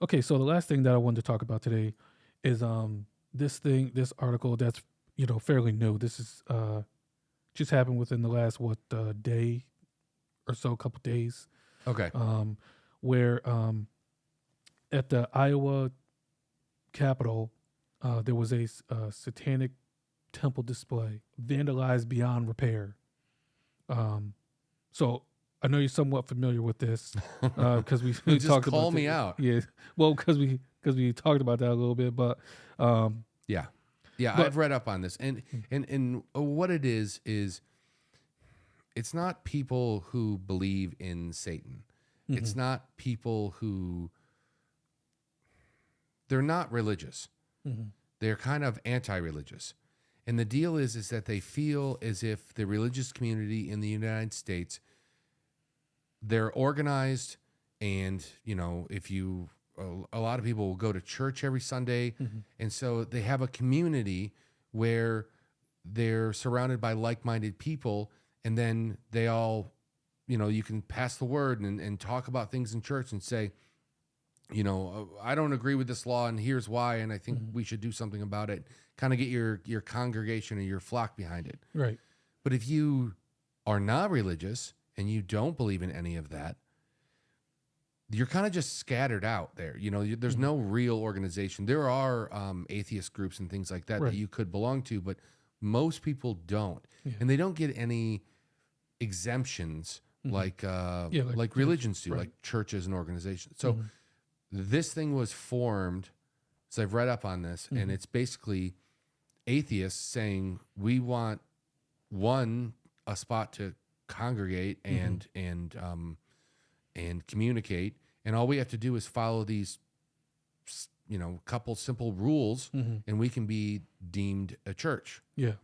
Okay, so the last thing that I wanted to talk about today is this article that's fairly new. This is just happened within the last day or so, couple days, Okay. where at the Iowa Capitol there was a Satanic Temple display vandalized beyond repair. So I know you're somewhat familiar with this because we Just talked call about me out. Yeah, well, because we talked about that a little bit, but Yeah. But- I've read up on this, and what it is it's not people who believe in Satan. It's not people who they're not religious. They're kind of anti-religious. And the deal is that they feel as if the religious community in the United States, they're organized, and if you a lot of people will go to church every Sunday, and so they have a community where they're surrounded by like-minded people, and then they all, you can pass the word and talk about things in church and say, I don't agree with this law, and here's why, and I think we should do something about it. Kind of get your congregation or your flock behind it. right. But if you are not religious and you don't believe in any of that, you're kind of just scattered out there. There's no real organization. There are atheist groups and things like that Right. that you could belong to, but most people don't. Yeah. And they don't get any exemptions like religions do, right. like churches and organizations. So this thing was formed, so I've read up on this, and it's basically atheists saying, we want, a spot to congregate and communicate, and all we have to do is follow these couple simple rules, and we can be deemed a church. Yeah.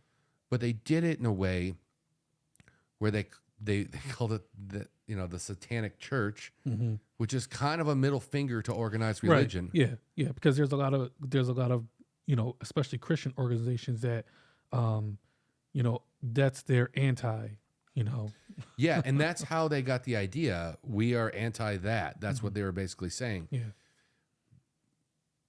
But they did it in a way where they called it the Satanic Church, which is kind of a middle finger to organized religion. Right. Yeah, because there's a lot of especially Christian organizations that that's their anti. Yeah, and that's how they got the idea. We are anti that. That's what they were basically saying. Yeah.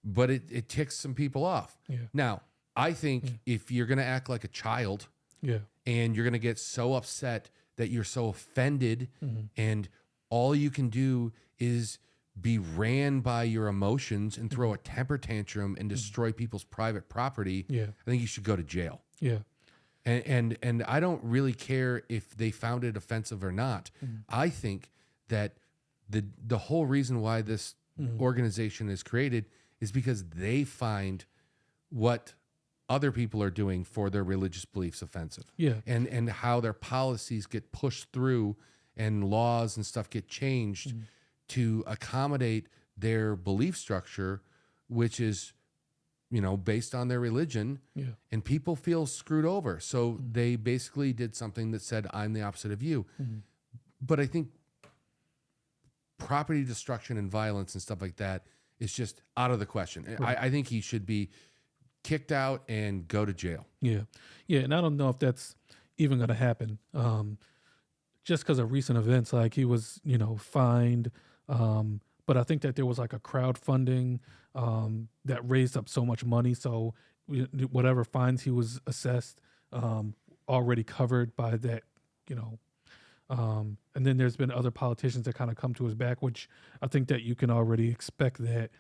But it ticks some people off. Yeah. Now, I think if you're going to act like a child, Yeah. and you're going to get so upset that you're so offended, and all you can do is be ran by your emotions and throw a temper tantrum and destroy people's private property, Yeah. I think you should go to jail. Yeah. And I don't really care if they found it offensive or not. I think that the whole reason why this organization is created is because they find what other people are doing for their religious beliefs offensive. Yeah. And how their policies get pushed through and laws and stuff get changed to accommodate their belief structure, which is based on their religion. Yeah. And people feel screwed over. So they basically did something that said, I'm the opposite of you. But I think property destruction and violence and stuff like that is just out of the question. Right. I think he should be kicked out and go to jail. Yeah. Yeah. And I don't know if that's even going to happen. Just because of recent events, like he was, fined. But I think that there was like a crowdfunding that raised up so much money. So whatever fines he was assessed already covered by that, and then there's been other politicians that kind of come to his back, which I think that you can already expect that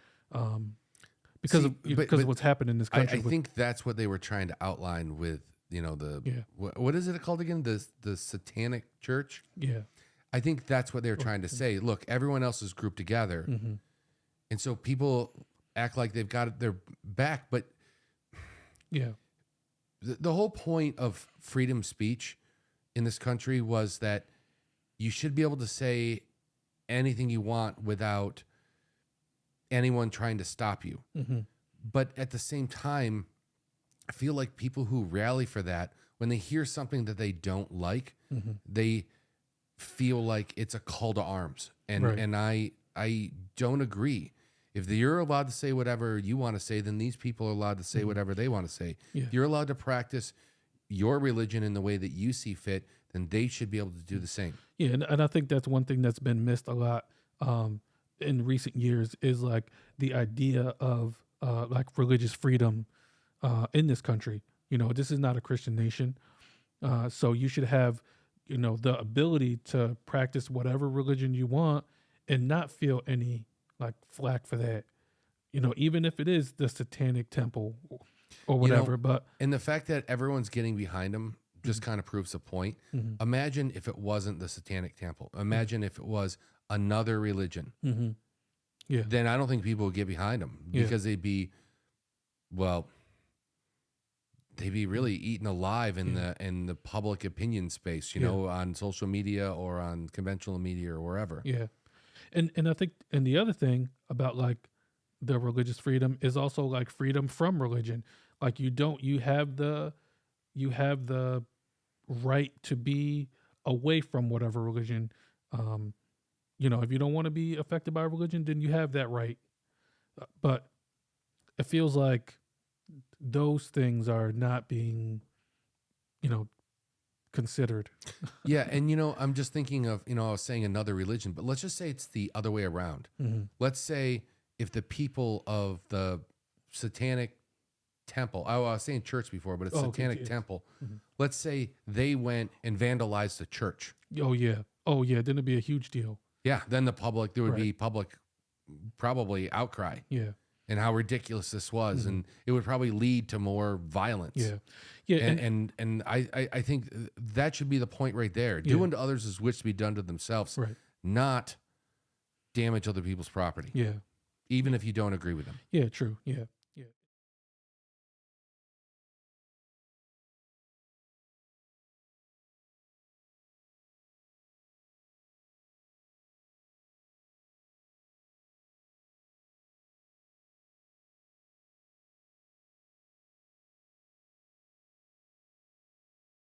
because of what's happened in this country. I think that's what they were trying to outline with, what is it called again? The Satanic Church? Yeah. I think that's what they were trying to say. Look, everyone else is grouped together. And so people act like they've got their back. But yeah, the whole point of freedom of speech in this country was that you should be able to say anything you want without anyone trying to stop you. But at the same time, I feel like people who rally for that, when they hear something that they don't like, they feel like it's a call to arms. And Right. and I don't agree. If you're allowed to say whatever you want to say, then these people are allowed to say whatever they want to say. Yeah. If you're allowed to practice your religion in the way that you see fit, then they should be able to do the same. Yeah, and I think that's one thing that's been missed a lot in recent years is like the idea of like religious freedom in this country. You know, this is not a Christian nation, so you should have, you know, the ability to practice whatever religion you want and not feel any like flack for that. You know, even if it is the Satanic Temple or You know, whatever. But and the fact that everyone's getting behind him just kind of proves a point. Imagine if it wasn't the Satanic Temple. Imagine if it was another religion. Yeah, Then I don't think people would get behind him Yeah. because well, they'd be really eaten alive in the public opinion space, you know, on social media or on conventional media or wherever. yeah, and I think, and the other thing about like the religious freedom is also like freedom from religion. Like you have the right to be away from whatever religion. Um, you know, if you don't want to be affected by religion, then you have that right. But it feels like those things are not being, you know, considered. Yeah, and you know, I'm just thinking of, you know, I was saying another religion, but let's just say it's the other way around. Let's say if the people of the Satanic Temple, I was saying church before, but it's Oh, okay, Satanic yes. Temple. Let's say they went and vandalized the church. Oh yeah, then it'd be a huge deal. Yeah, then there would Right. be public, probably outcry Yeah, and how ridiculous this was, and it would probably lead to more violence. yeah, And I think that should be the point right there. Doing to others is wish to be done to themselves, right. not damage other people's property, Yeah, even if you don't agree with them. yeah, true. Yeah.